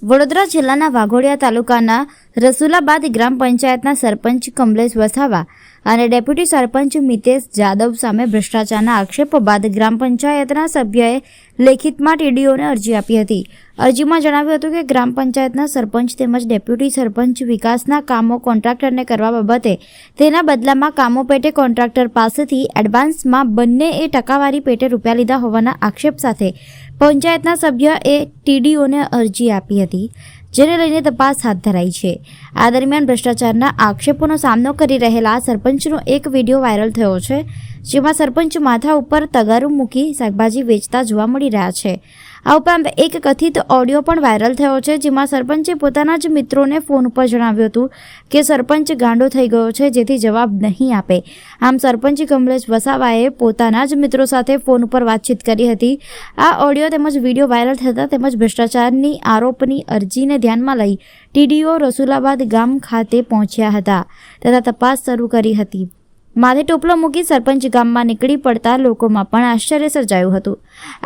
વડોદરા જિલ્લાના વાઘોડિયા તાલુકાના રસુલાબાદ ગ્રામ પંચાયતના સરપંચ કમલેશ વસાવા અને ડેપ્યુટી સરપંચ મિતેશ જાદવ સામે ભ્રષ્ટાચારના આક્ષેપો બાદ ગ્રામ પંચાયતના સભ્યએ લેખિતમાં ટીડીઓને અરજી આપી હતી. અરજીમાં જણાવ્યું હતું કે ગ્રામ પંચાયતના સરપંચ તેમજ ડેપ્યુટી સરપંચ વિકાસના કામો કોન્ટ્રાક્ટરને કરવા બાબતે તેના બદલામાં કામો પેટે કોન્ટ્રાક્ટર પાસેથી એડવાન્સમાં બંનેએ ટકાવારી પેટે રૂપિયા લીધા હોવાના આક્ષેપ સાથે પંચાયતના સભ્યએ ટીડીઓને અરજી આપી હતી, જેને લઈને તપાસ હાથ ધરાઈ છે. આ દરમિયાન ભ્રષ્ટાચારના આક્ષેપોનો સામનો કરી રહેલા સરપંચનો એક વિડીયો વાયરલ થયો છે, જેમાં સરપંચ માથા ઉપર તગારું મૂકી શાકભાજી વેચતા જોવા મળી રહ્યા છે. આ ઉપરાંત એક કથિત ઓડિયો પણ વાયરલ થયો છે, જેમાં સરપંચે પોતાના જ મિત્રોને ફોન ઉપર જણાવ્યું હતું કે સરપંચ ગાંડો થઈ ગયો છે, જેથી જવાબ નહીં આપે. આમ સરપંચ કમલેશ વસાવાએ પોતાના જ મિત્રો સાથે ફોન ઉપર વાતચીત કરી હતી. આ ઓડિયો તેમજ વિડીયો વાયરલ થતા તેમજ ભ્રષ્ટાચારની આરોપની અરજીને ધ્યાનમાં લઈ ટીડીઓ રસુલાબાદ ગામ ખાતે પહોંચ્યા હતા તથા તપાસ શરૂ કરી હતી. માથે ટોપલો મૂકી સરપંચ ગામમાં નીકળી પડતા લોકોમાં પણ આશ્ચર્ય સર્જાયું હતું.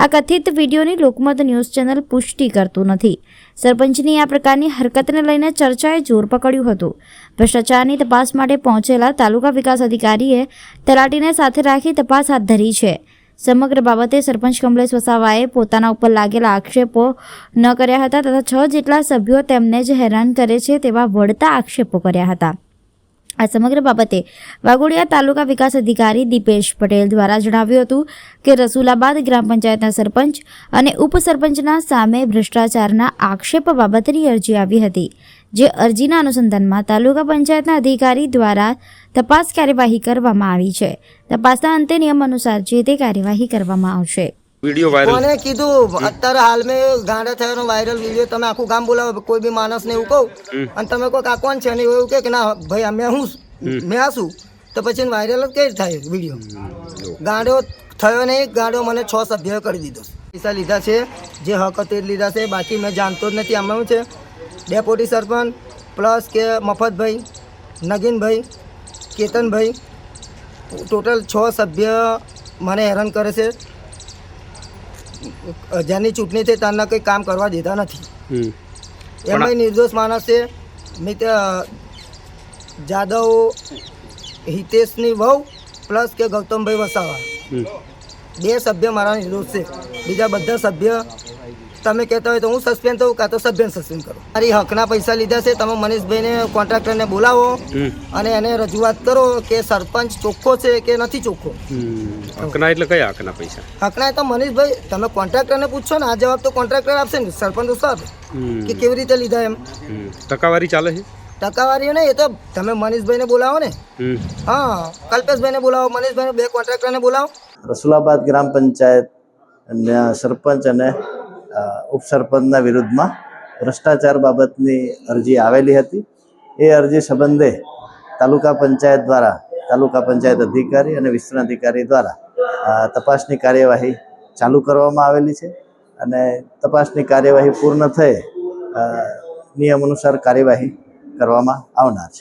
આ કથિત વિડીયોની લોકમત ન્યૂઝ ચેનલ પુષ્ટિ કરતું નથી. સરપંચની આ પ્રકારની હરકતને લઈને ચર્ચાએ જોર પકડ્યું હતું. ભ્રષ્ટાચારની તપાસ માટે પહોંચેલા તાલુકા વિકાસ અધિકારીએ તલાટીને સાથે રાખી તપાસ હાથ ધરી છે. સમગ્ર બાબતે સરપંચ કમલેશ વસાવાએ પોતાના ઉપર લાગેલા આક્ષેપો ન કર્યા હતા તથા 6 જેટલા સભ્યો તેમને જ હેરાન કરે છે તેવા વળતા આક્ષેપો કર્યા હતા. આ સમગ્ર બાબતે વાઘોડિયા તાલુકા વિકાસ અધિકારી દીપેશ પટેલ દ્વારા જણાવ્યું હતું કે રસુલાબાદ ગ્રામ પંચાયતના સરપંચ અને ઉપસરપંચના સામે ભ્રષ્ટાચારના આક્ષેપ બાબતની અરજી આવી હતી, જે અરજીના અનુસંધાનમાં તાલુકા પંચાયતના અધિકારી દ્વારા તપાસ કાર્યવાહી કરવામાં આવી છે. તપાસના અંતે નિયમ અનુસાર જે તે કાર્યવાહી કરવામાં આવશે. वीडियो वायरल કોને કીધું અત્યારે હાલ મેં ગાંડા થયાનો વાયરલ વિડીયો તમે આખું ગામ બોલાવો કોઈ બી માણસને એવું કહું અને તમે કહો કે આ કોણ છે અને એવું કે ના ભાઈ અમે મેં આ છું તો પછી વાયરલ જ કઈ થાય વિડીયો. ગાંડો થયો નહીં, ગાંડો મને 6 સભ્યોએ કરી દીધો. પૈસા લીધા છે, જે હક તે લીધા છે, બાકી મેં જાણતો જ નથી. આમાં શું છે ડેપ્યુટી સરપંચ પ્લસ કે મફતભાઈ, નગીનભાઈ, કેતનભાઈ, ટોટલ 6 સભ્ય મને હેરાન કરે છે. જેની ચૂંટણી થઈ ત્યારના કંઈ કામ કરવા દેતા નથી. એમાં નિર્દોષ માણસ છે. જાદવ હિતેશની વહુ પ્લસ કે ગૌતમભાઈ વસાવા 2 સભ્ય મારા નિર્દોષ છે. બીજા બધા સભ્ય તમે કહેતા હોય તો હું સસ્પેન્ડ થઉં કાં તો સભ્યને સસ્પેન્ડ કરો. મારી હકના પૈસા લીધા છે. તમે મનીષભાઈને કોન્ટ્રાક્ટરને બોલાવો અને એને રજૂઆત કરો કે સરપંચ ચોખ્ખો છે કે નથી ચોખ્ખો. હકના એટલે કયા હકના પૈસા? હકના તો મનીષભાઈ તમે કોન્ટ્રાક્ટરને પૂછશો ને, આ જવાબ તો કોન્ટ્રાક્ટર આપશે ને, સરપંચ સાહેબ કે કેવી રીતે લીધા એમ. ટકાવારી ચાલે છે? ટકાવારીઓ ને એ તો તમે મનીષભાઈને બોલાવો ને. હા, કલ્પેશભાઈને બોલાવો, મનીષભાઈને, 2 કોન્ટ્રાક્ટરને બોલાવો. રસુલાબાદ ગ્રામ પંચાયત સરપંચ અને ઉપસરપંચના વિરુદ્ધમાં ભ્રષ્ટાચાર બાબતની અરજી આવેલી હતી. એ અરજી સંબંધે તાલુકા પંચાયત દ્વારા તાલુકા પંચાયત અધિકારી અને વિસ્તરણ અધિકારી દ્વારા તપાસની કાર્યવાહી ચાલુ કરવામાં આવેલી છે અને તપાસની કાર્યવાહી પૂર્ણ થઈ નિયમ અનુસાર કાર્યવાહી કરવામાં આવનાર છે.